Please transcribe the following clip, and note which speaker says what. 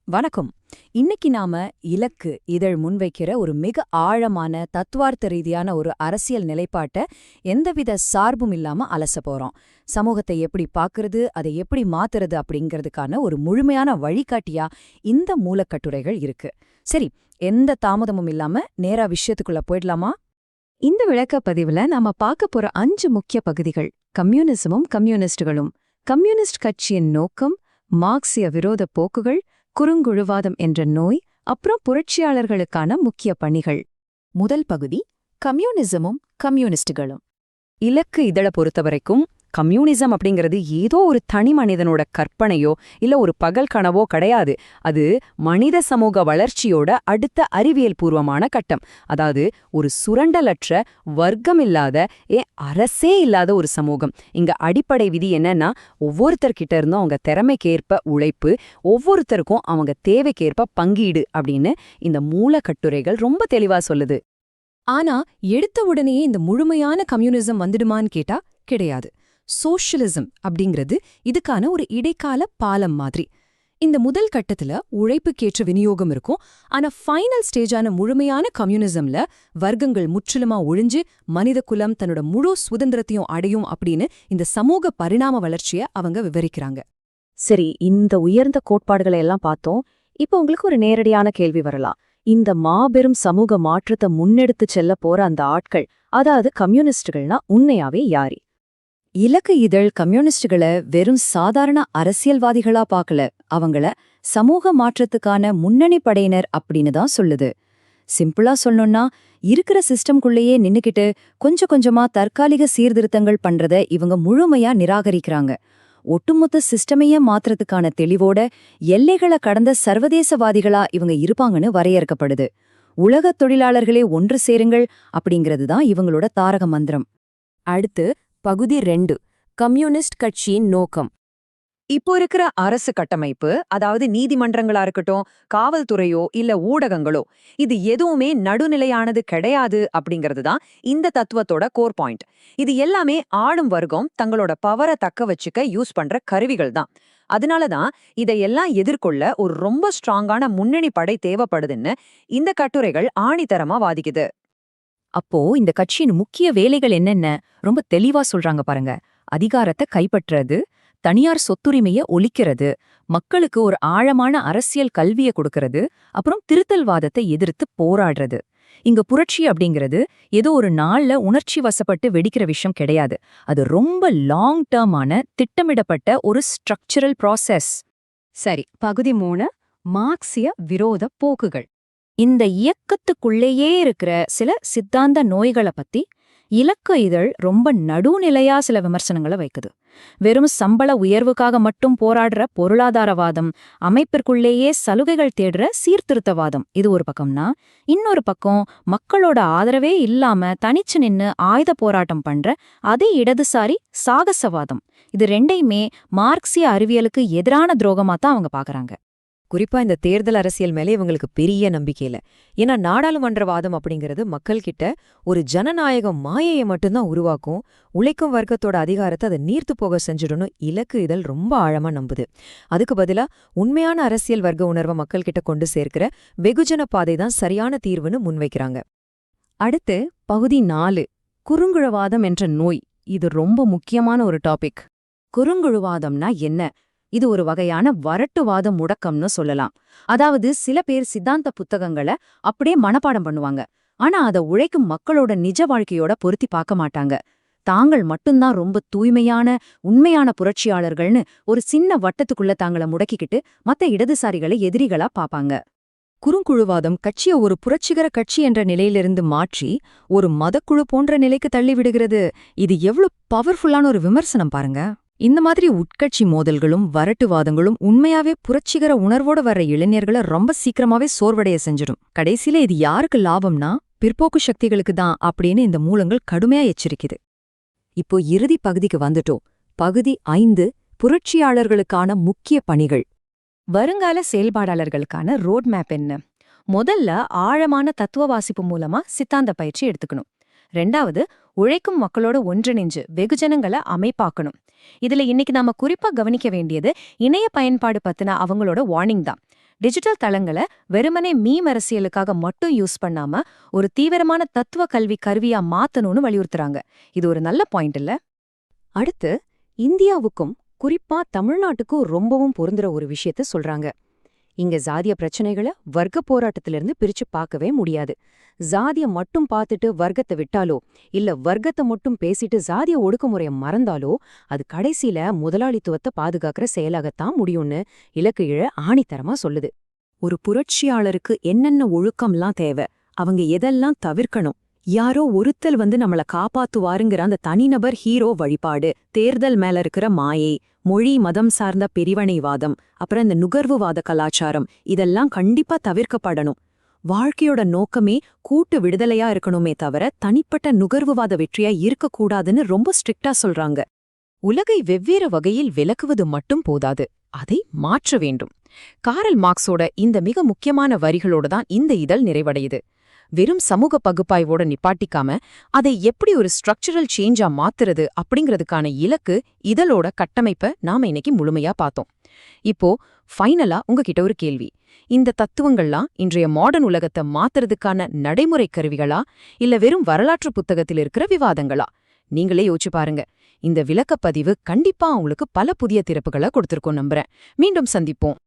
Speaker 1: வணக்கம். இன்னைக்கு நாம இலக்கு இதழ் முன்வைக்கிற ஒரு மிக ஆழமான தத்துவார்த்த ரீதியான ஒரு அரசியல் நிலைப்பாட்ட எந்தவித சார்பும் இல்லாம அலச போறோம். சமூகத்தை எப்படி பார்க்கறது, அதை எப்படி மாத்துறது அப்படிங்கிறதுக்கான ஒரு முழுமையான வழிகாட்டியா இந்த மூலக்கட்டுரைகள் இருக்கு. சரி, எந்த தாமதமும் இல்லாம நேரா விஷயத்துக்குள்ள போயிடலாமா? இந்த விளக்க பதிவுல நாம பார்க்க போற 5 முக்கிய பகுதிகள்: கம்யூனிசமும் கம்யூனிஸ்டுகளும், கம்யூனிஸ்ட் கட்சியின் நோக்கம், மார்க்சிய விரோத போக்குகள், குறுங்குழுவாதம் என்ற நோய், அப்புறம் புரட்சியாளர்களுக்கான முக்கிய பணிகள். முதல் பகுதி, கம்யூனிசமும் கம்யூனிஸ்டுகளும். இலக்கு இதழ பொறுத்தவரைக்கும் கம்யூனிசம் அப்படிங்கிறது ஏதோ ஒரு தனி மனிதனோட கற்பனையோ இல்ல ஒரு பகல் கனவோ கிடையாது. அது மனித சமூக வளர்ச்சியோட அடுத்த அறிவியல் பூர்வமான கட்டம். அதாவது ஒரு சுரண்டலற்ற, வர்க்கமில்லாத, அரசே இல்லாத ஒரு சமூகம். இங்க அடிப்படை விதி என்னன்னா, ஒவ்வொருத்தர்கிட்ட இருந்தும் அவங்க திறமைக்கேற்ப உழைப்பு, ஒவ்வொருத்தருக்கும் அவங்க தேவைக்கேற்ப பங்கீடு அப்படின்னு இந்த மூலக்கட்டுரைகள் ரொம்ப தெளிவா சொல்லுது. ஆனா எடுத்த உடனேயே இந்த முழுமையான கம்யூனிசம் வந்துடுமான்னு கேட்டா கிடையாது. சோஷியலிசம் அப்படிங்கிறது இதுக்கான ஒரு இடைக்கால பாலம் மாதிரி. இந்த முதல் கட்டத்துல உழைப்புக்கேற்ற விநியோகம் இருக்கும். ஆனா ஃபைனல் ஸ்டேஜான முழுமையான கம்யூனிசம்ல வர்க்கங்கள் முற்றிலுமா ஒழிஞ்சு மனித குலம் தன்னோட முழு சுதந்திரத்தையும் அடையும் அப்படின்னு இந்த சமூக பரிணாம வளர்ச்சிய அவங்க விவரிக்கிறாங்க. சரி, இந்த உயர்ந்த கோட்பாடுகளை எல்லாம் பார்த்தோம். இப்போ உங்களுக்கு ஒரு நேரடியான கேள்வி வரலாம். இந்த மாபெரும் சமூக மாற்றத்தை முன்னெடுத்து செல்ல போற அந்த ஆட்கள், அதாவது கம்யூனிஸ்டுகள்னா உண்மையாவே யாரு? இலக்கு இதழ் கம்யூனிஸ்டுகளை வெறும் சாதாரண அரசியல்வாதிகளா பார்க்கல, அவங்கள சமூக மாற்றத்துக்கான முன்னணி படையினர் அப்படின்னு தான் சொல்லுது. சிம்பிளா சொல்லணும்னா, இருக்கிற சிஸ்டம்குள்ளேயே நின்னுக்கிட்டு கொஞ்சம் கொஞ்சமா தற்காலிக சீர்திருத்தங்கள் பண்றத இவங்க முழுமையா நிராகரிக்கிறாங்க. ஒட்டுமொத்த சிஸ்டமையே மாற்றத்துக்கான தெளிவோட எல்லைகளை கடந்த சர்வதேசவாதிகளா இவங்க இருப்பாங்கன்னு வரையறுக்கப்படுது. உலகத் தொழிலாளர்களே ஒன்று சேருங்கள் அப்படிங்கிறது தான் இவங்களோட தாரக மந்திரம். அடுத்து பகுதி 2, கம்யூனிஸ்ட் கட்சியின் நோக்கம். இப்போ இருக்கிற அரசு கட்டமைப்பு, அதாவது நீதிமன்றங்களா இருக்கட்டும், காவல்துறையோ இல்ல ஊடகங்களோ, இது எதுவுமே நடுநிலையானது கிடையாது அப்படிங்கிறது தான் இந்த தத்துவத்தோட கோர் பாயிண்ட். இது எல்லாமே ஆளும் வர்க்கம் தங்களோட பவரை தக்க வச்சுக்க யூஸ் பண்ற கருவிகள் தான். அதனாலதான் இதையெல்லாம் எதிர்கொள்ள ஒரு ரொம்ப ஸ்ட்ராங்கான முன்னணி படை தேவைப்படுதுன்னு இந்த கட்டுரைகள் ஆணித்தரமா வாதிக்குது. அப்போ இந்த கட்சியின் முக்கிய வேலைகள் என்னென்ன ரொம்ப தெளிவா சொல்றாங்க பாருங்க. அதிகாரத்தை கைப்பற்றுறது, தனியார் சொத்துரிமையை ஒழிக்கிறது, மக்களுக்கு ஒரு ஆழமான அரசியல் கல்வியை கொடுக்கறது, அப்புறம் திருத்தல்வாதத்தை எதிர்த்து போராடுறது. இங்க புரட்சி அப்படிங்கிறது ஏதோ ஒரு நாள்ல உணர்ச்சி வசப்பட்டு வெடிக்கிற விஷயம் கிடையாது. அது ரொம்ப லாங் டேர்மான திட்டமிடப்பட்ட ஒரு ஸ்ட்ரக்சரல் ப்ராசஸ். சரி, பகுதி 3, மார்க்சிய விரோத போக்குகள். இந்த இயக்கத்துக்குள்ளேயே இருக்கிற சில சித்தாந்த நோய்களை பத்தி இலக்கு இதழ் ரொம்ப நடுநிலையா சில விமர்சனங்களை வைக்குது. வெறும் சம்பள உயர்வுக்காக மட்டும் போராடுற பொருளாதாரவாதம், அமைப்பிற்குள்ளேயே சலுகைகள் தேடுற சீர்திருத்தவாதம், இது ஒரு பக்கம்னா, இன்னொரு பக்கம் மக்களோட ஆதரவே இல்லாம தனிச்சு நின்னு ஆயுத போராட்டம் பண்ற அதே இடதுசாரி சாகசவாதம். இது ரெண்டையுமே மார்க்சிய அறிவியலுக்கு எதிரான துரோகமா தான் அவங்க பாக்குறாங்க. குறிப்பா இந்த தேர்தல் அரசியல் மேலே இவங்களுக்கு பெரிய நம்பிக்கை இல்ல. ஏன்னா நாடாளுமன்றவாதம் அப்படிங்கிறது மக்கள்கிட்ட ஒரு ஜனநாயக மாயையை மட்டும்தான் உருவாக்கும், உழைக்கும் வர்க்கத்தோட அதிகாரத்தை அதை நீர்த்து போக செஞ்சிடணும் இலக்கு இதழ் ரொம்ப ஆழமா நம்புது. அதுக்கு பதிலா உண்மையான அரசியல் வர்க்க உணர்வை மக்கள்கிட்ட கொண்டு சேர்க்கிற வெகுஜன பாதை தான் சரியான தீர்வுன்னு முன்வைக்கிறாங்க. அடுத்து பகுதி 4, குறுங்குழுவாதம் என்ற நோய். இது ரொம்ப முக்கியமான ஒரு டாபிக். குறுங்குழுவாதம்னா என்ன? இது ஒரு வகையான வரட்டுவாத முடக்கம்னு சொல்லலாம். அதாவது சில பேர் சித்தாந்த புத்தகங்களை அப்படியே மனப்பாடம் பண்ணுவாங்க. ஆனா அதை உழைக்கும் மக்களோட நிஜ வாழ்க்கையோட பொருத்தி பார்க்க மாட்டாங்க. தாங்கள் மட்டும்தான் ரொம்ப தூய்மையான, உண்மையான புரட்சியாளர்கள்னு ஒரு சின்ன வட்டத்துக்குள்ள தாங்களை முடக்கிக்கிட்டு மத்த இடதுசாரிகளை எதிரிகளா பாப்பாங்க. குறுங்குழுவாதம் கட்சியை ஒரு புரட்சிகர கட்சி என்ற நிலையிலிருந்து மாற்றி ஒரு மதக்குழு போன்ற நிலைக்கு தள்ளிவிடுகிறது. இது எவ்வளவு பவர்ஃபுல்லான ஒரு விமர்சனம் பாருங்க. இந்த மாதிரி உட்கட்சி மோதல்களும் வரட்டுவாதங்களும் உண்மையாவே புரட்சிகர உணர்வோட வர்ற இளைஞர்களை ரொம்ப சீக்கிரமாவே சோர்வடைய செஞ்சிடும். கடைசியில இது யாருக்கு லாபம்னா பிற்போக்கு சக்திகளுக்கு தான் அப்படின்னு இந்த மூலங்கள் கடுமையா எச்சரிக்குது. இப்போ இறுதி பகுதிக்கு வந்துட்டோம். பகுதி 5, புரட்சியாளர்களுக்கான முக்கிய பணிகள். வருங்கால செயல்பாடாளர்களுக்கான ரோட் மேப் என்ன? முதல்ல ஆழமான தத்துவ வாசிப்பு மூலமா சித்தாந்த பயிற்சி எடுத்துக்கணும். 2வது, உழைக்கும் மக்களோட ஒன்றிணைஞ்சு வெகுஜனங்களை அமைப்பாக்கணும். இதுல இன்னைக்கு நாம குறிப்பா கவனிக்க வேண்டியது இணைய பயன்பாடு பத்தின அவங்களோட வார்னிங் தான். டிஜிட்டல் தளங்களை வெறுமனே மீம் அரசியலுக்காக மட்டும் யூஸ் பண்ணாம ஒரு தீவிரமான தத்துவ கல்வி கருவியா மாத்தணும்னு வலியுறுத்துறாங்க. இது ஒரு நல்ல பாயிண்ட் இல்ல? அடுத்து, இந்தியாவுக்கும் குறிப்பா தமிழ்நாட்டுக்கும் ரொம்பவும் பொருந்துற ஒரு விஷயத்த சொல்றாங்க. இங்க ஜாதிய பிரச்சனைகளை வர்க்க போராட்டத்திலிருந்து பிரிச்சு பார்க்கவே முடியாது. ஜாதிய மட்டும் பார்த்துட்டு வர்க்கத்தை விட்டாலோ, இல்ல வர்க்கத்தை மட்டும் பேசிட்டு ஜாதிய ஒடுக்குமுறைய மறந்தாலோ, அது கடைசியில முதலாளித்துவத்தை பாதுகாக்கிற செயலாகத்தான் முடியும்னு இலக்கு இழ ஆணித்தரமா சொல்லுது. ஒரு புரட்சியாளருக்கு என்னென்ன ஒழுக்கம்லாம் தேவை, அவங்க எதெல்லாம் தவிர்க்கணும், யாரோ ஒருத்தல் நம்மள காப்பாத்துவாருங்கிற அந்த தனிநபர் ஹீரோ வழிபாடு, தேர்தல் மேல இருக்கிற மாயை, மொழி மதம் சார்ந்த பிரிவினைவாதம், அப்புறம் இந்த நுகர்வுவாத கலாச்சாரம், இதெல்லாம் கண்டிப்பா தவிர்க்கப்படணும். வாழ்க்கையோட நோக்கமே கூட்டு விடுதலையா இருக்கணுமே தவிர தனிப்பட்ட நுகர்வுவாத வெற்றியா இருக்கக்கூடாதுன்னு ரொம்ப ஸ்ட்ரிக்டா சொல்றாங்க. உலகை வெவ்வேறு வகையில் விளக்குவது மட்டும் போதாது, அதை மாற்ற வேண்டும். காரல் மார்க்ஸோட இந்த மிக முக்கியமான வரிகளோட தான் இந்த இதழ் நிறைவடையுது. வெறும் சமூக பகுப்பாய்வோட நிப்பாட்டிக்காம அதை எப்படி ஒரு ஸ்ட்ரக்சரல் சேஞ்சா மாத்துறது அப்படிங்கிறதுக்கான இலக்கு இதழோட கட்டமைப்பை நாம இன்னைக்கு முழுமையா பார்த்தோம். இப்போ ஃபைனலா உங்ககிட்ட ஒரு கேள்வி. இந்த தத்துவங்கள்லாம் இன்றைய மாடர்ன் உலகத்தை மாத்துறதுக்கான நடைமுறை கருவிகளா, இல்ல வெறும் வரலாற்று புத்தகத்தில் இருக்கிற விவாதங்களா? நீங்களே யோசிச்சு பாருங்க. இந்த விளக்கப்பதிவு கண்டிப்பா உங்களுக்கு பல புதிய திறப்புகளை கொடுத்திருக்கும் நம்புறேன். மீண்டும் சந்திப்போம்.